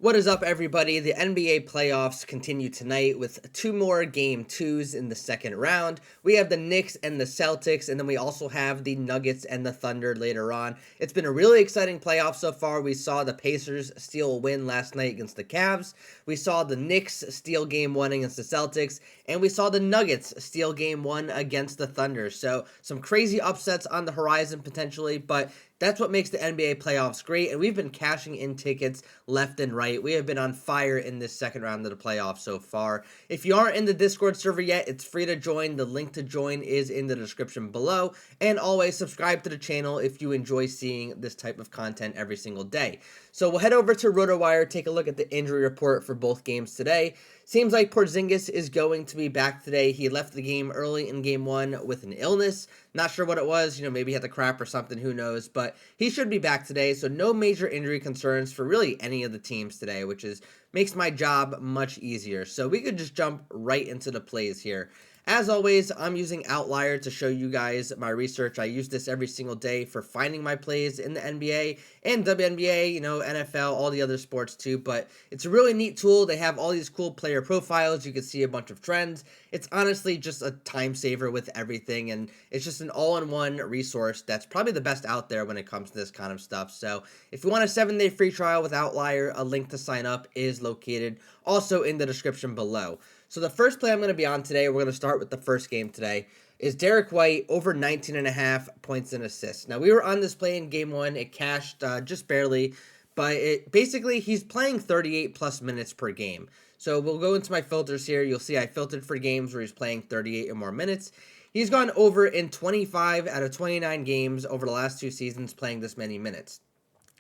What is up, everybody? The NBA playoffs continue tonight with two more game twos in the second round. We have the Knicks and the Celtics, and then we also have the Nuggets and the Thunder later on. It's been a really exciting playoff so far. We saw the Pacers steal a win last night against the Cavs. We saw the Knicks steal game one against the Celtics, and we saw the Nuggets steal game one against the Thunder. So some crazy upsets on the horizon potentially, but that's what makes the NBA playoffs great, and we've been cashing in tickets left and right. We have been on fire in this second round of the playoffs so far. If you aren't in the Discord server yet, it's free to join. The link to join is in the description below. And always subscribe to the channel if you enjoy seeing this type of content every single day. So we'll head over to RotoWire, take a look at the injury report for both games today. Seems like Porzingis is going to be back today. He left the game early in game one with an illness. Not sure what it was. Maybe he had the crap or something. Who knows? But he should be back today. So no major injury concerns for really any of the teams today, which makes my job much easier. So we could just jump right into the plays here. As always, I'm using Outlier to show you guys my research. I use this every single day for finding my plays in the NBA and WNBA, NFL, all the other sports too. But it's a really neat tool. They have all these cool player profiles. You can see a bunch of trends. It's honestly just a time saver with everything, and it's just an all-in-one resource that's probably the best out there when it comes to this kind of stuff. So if you want a 7-day free trial with Outlier, a link to sign up is located also in the description below. So the first play I'm going to be on today, we're going to start with the first game today, is Derek White over 19.5 points and assists. Now, we were on this play in game one. It cashed just barely, but basically he's playing 38 plus minutes per game. So we'll go into my filters here. You'll see I filtered for games where he's playing 38 or more minutes. He's gone over in 25 out of 29 games over the last two seasons playing this many minutes.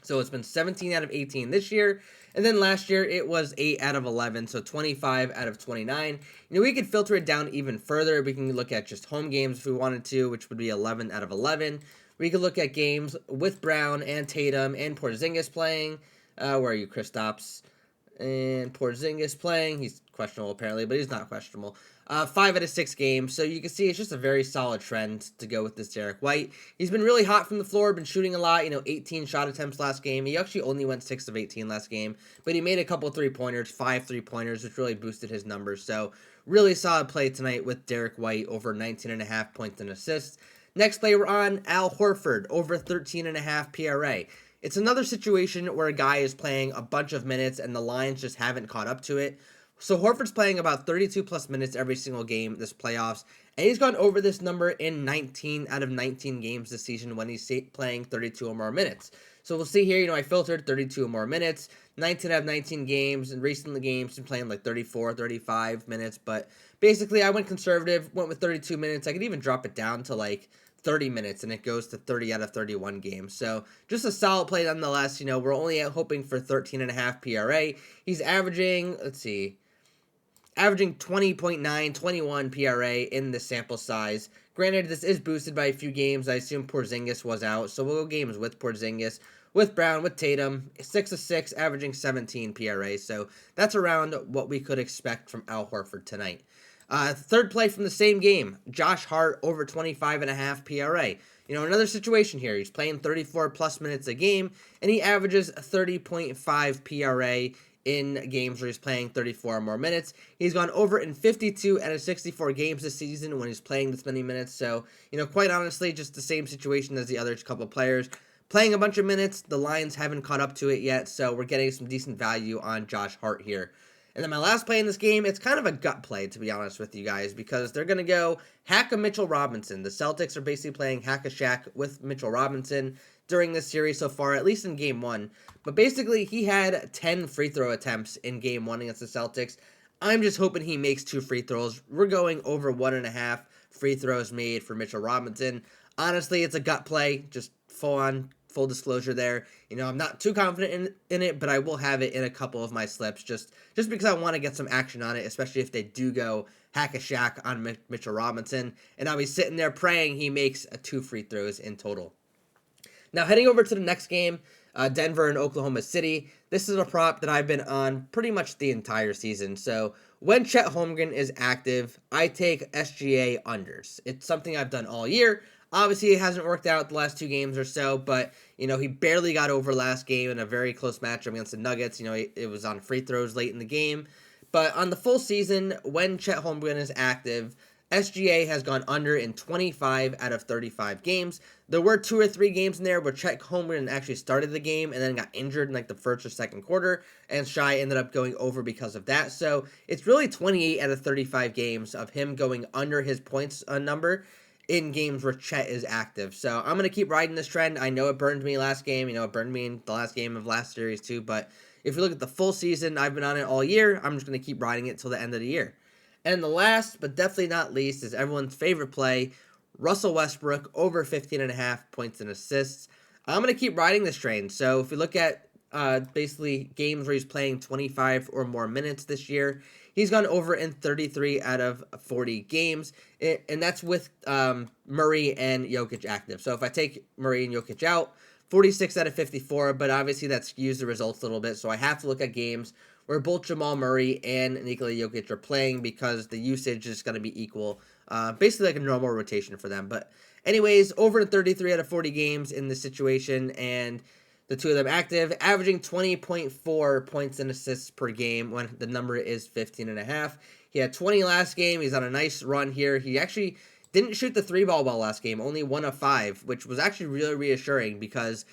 So it's been 17 out of 18 this year, and then last year it was 8 out of 11, so 25 out of 29. We could filter it down even further. We can look at just home games if we wanted to, which would be 11 out of 11. We could look at games with Brown and Tatum and Porzingis playing. Where are you, Kristaps? And Porzingis playing. He's questionable apparently, but he's not questionable. 5 out of 6 games, so you can see it's just a very solid trend to go with this Derek White. He's been really hot from the floor, been shooting a lot, 18 shot attempts last game. He actually only went 6 of 18 last game, but he made a couple 3-pointers, 5 3-pointers, which really boosted his numbers. So really solid play tonight with Derek White over 19.5 points and assists. Next play we're on, Al Horford over 13.5 PRA. It's another situation where a guy is playing a bunch of minutes and the lines just haven't caught up to it. So Horford's playing about 32 plus minutes every single game this playoffs, and he's gone over this number in 19 out of 19 games this season when he's playing 32 or more minutes. So we'll see here, I filtered 32 or more minutes, 19 out of 19 games, and recently games been playing like 34, 35 minutes, but basically I went conservative, went with 32 minutes. I could even drop it down to like 30 minutes, and it goes to 30 out of 31 games. So just a solid play nonetheless. We're only hoping for 13.5 PRA. He's averaging, averaging 20.9, 21 PRA in the sample size. Granted, this is boosted by a few games. I assume Porzingis was out, so we'll go games with Porzingis, with Brown, with Tatum. 6 of 6, averaging 17 PRA, so that's around what we could expect from Al Horford tonight. Third play from the same game, Josh Hart over 25.5 PRA. Another situation here. He's playing 34 plus minutes a game, and he averages 30.5 PRA in games where he's playing 34 or more minutes. He's gone over in 52 out of 64 games this season when he's playing this many minutes. So, quite honestly, just the same situation as the other couple of players. Playing a bunch of minutes, the Lions haven't caught up to it yet, so we're getting some decent value on Josh Hart here. And then my last play in this game, it's kind of a gut play, to be honest with you guys, because they're going to go hack a Mitchell Robinson. The Celtics are basically playing hack a Shaq with Mitchell Robinson during this series so far, at least in game one. But basically, he had 10 free throw attempts in game one against the Celtics. I'm just hoping he makes 2 free throws. We're going over 1.5 free throws made for Mitchell Robinson. Honestly, it's a gut play, just full disclosure there. I'm not too confident in it, but I will have it in a couple of my slips just because I want to get some action on it, especially if they do go hack a Shaq on Mitchell Robinson. And I'll be sitting there praying he makes 2 free throws in total. Now, heading over to the next game, Denver and Oklahoma City. This is a prop that I've been on pretty much the entire season. So when Chet Holmgren is active, I take SGA unders. It's something I've done all year. Obviously, it hasn't worked out the last 2 games or so, but he barely got over last game in a very close matchup against the Nuggets. It was on free throws late in the game. But on the full season, when Chet Holmgren is active, SGA has gone under in 25 out of 35 games. There were 2 or 3 games in there where Chet Holmgren actually started the game and then got injured in like the first or second quarter, and Shai ended up going over because of that. So it's really 28 out of 35 games of him going under his points number in games where Chet is active. So I'm going to keep riding this trend. I know it burned me last game. It burned me in the last game of last series too. But if you look at the full season, I've been on it all year. I'm just going to keep riding it till the end of the year. And the last, but definitely not least, is everyone's favorite play, Russell Westbrook, over 15.5 points and assists. I'm going to keep riding this train. So if we look at basically games where he's playing 25 or more minutes this year, he's gone over in 33 out of 40 games, and that's with Murray and Jokic active. So if I take Murray and Jokic out, 46 out of 54, but obviously that skews the results a little bit, so I have to look at games where both Jamal Murray and Nikola Jokic are playing because the usage is going to be equal, basically like a normal rotation for them. But anyways, over in 33 out of 40 games in this situation, and the two of them active, averaging 20.4 points and assists per game when the number is 15.5. He had 20 last game. He's on a nice run here. He actually didn't shoot the 3-ball well last game, only 1 of 5, which was actually really reassuring because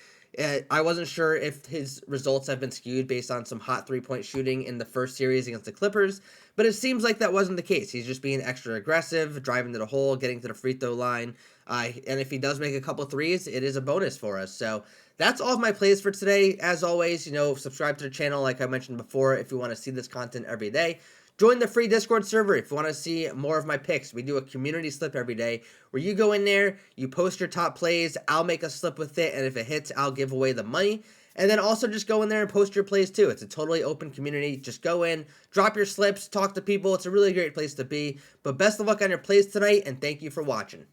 I wasn't sure if his results have been skewed based on some hot 3-point shooting in the first series against the Clippers, but it seems like that wasn't the case. He's just being extra aggressive, driving to the hole, getting to the free throw line, and if he does make a couple threes, it is a bonus for us. So that's all of my plays for today. As always, subscribe to the channel like I mentioned before if you want to see this content every day. Join the free Discord server if you want to see more of my picks. We do a community slip every day where you go in there, you post your top plays, I'll make a slip with it, and if it hits, I'll give away the money. And then also just go in there and post your plays too. It's a totally open community. Just go in, drop your slips, talk to people. It's a really great place to be. But best of luck on your plays tonight, and thank you for watching.